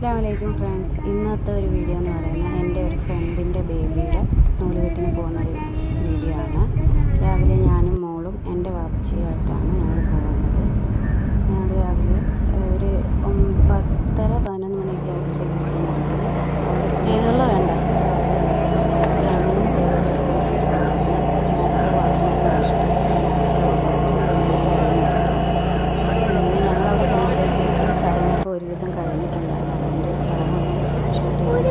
അസ്സലാമു അലൈക്കും ഫ്രണ്ട്സ്. ഇന്നത്തെ ഒരു വീഡിയോ എന്ന് പറയുന്നത് എൻ്റെ ഒരു ഫ്രണ്ടിൻ്റെ ബേബിയുടെ നൂലുകെട്ടിന് പോകുന്നൊരു വീഡിയോ ആണ്. രാവിലെ ഞാനും മോളും എൻ്റെ വാപ്പച്ചിയുമായിട്ടാണ് ഞങ്ങൾ പോകുന്നത്. ഞങ്ങൾ രാവിലെ ഒരു 10:30-11 മണിയൊക്കെ ആയപ്പോഴത്തേക്ക് വീട്ടിൽ നിന്ന് അവിടെ ചെടികളിൽ വേണ്ട ഒരുവിധം കഴിഞ്ഞിട്ടുണ്ടായിരുന്നു. അതുകൊണ്ട് ചടങ്ങൊന്നും ഷൂട്ട് ചെയ്ത്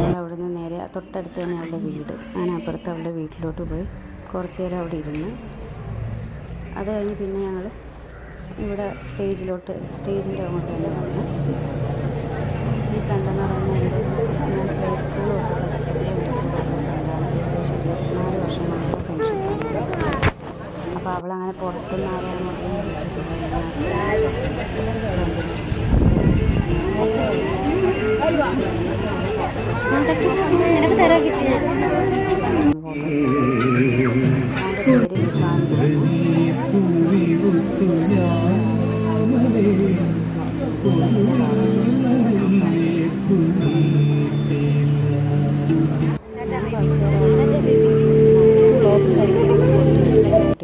ഞങ്ങളവിടെ നിന്ന് നേരെ തൊട്ടടുത്ത് തന്നെ അവളുടെ വീട്. ഞാൻ അപ്പുറത്ത് അവളുടെ വീട്ടിലോട്ട് പോയി കുറച്ച് നേരം അവിടെ ഇരുന്ന്. അത് കഴിഞ്ഞ് പിന്നെ ഞങ്ങൾ ഇവിടെ സ്റ്റേജിൻ്റെ അങ്ങോട്ട് തന്നെ വന്നു. ഈ ഫ്രണ്ടെന്ന് പറയുന്നത് ഞാൻ പ്ലേ സ്കൂളിലൊക്കെ പഠിച്ചപ്പോൾ എൻ്റെ കൂടെ ഫ്രണ്ടാണ്. ഏകദേശം 24 വർഷം കൊണ്ടുള്ള ഫ്രണ്ട്ഷിപ്പാണ്. അപ്പോൾ അവളങ്ങനെ പുറത്തുനിന്ന് ആരെയാണ് എനിക്ക് തരാൻ കിട്ടിയ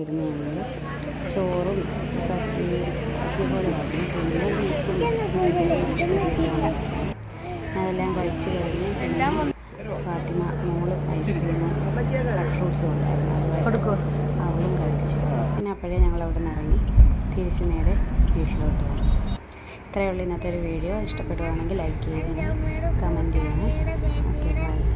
ിരുന്ന് ഞങ്ങൾ ചോറും സദ്യ പോലെ ആയിരുന്നു. പിന്നെ അതെല്ലാം കഴിച്ച് കഴിഞ്ഞ് ഫാത്തിമ മോള് ഐസ്ക്രീം ഫ്രൂട്ട്സും ഉണ്ടായിരുന്നു, കൊടുക്കും, അവളും കഴിച്ചു. പിന്നെ അപ്പോഴേ ഞങ്ങൾ അവിടെ നിന്ന് ഇറങ്ങി തിരിച്ച് നേരെ വീട്ടിലോട്ട് പോകും. ഇത്രയേ ഉള്ളൂ ഇന്നത്തെ ഒരു വീഡിയോ. ഇഷ്ടപ്പെടുകയാണെങ്കിൽ ലൈക്ക് ചെയ്യണം, കമൻറ്റ് ചെയ്യണം. Okay, by.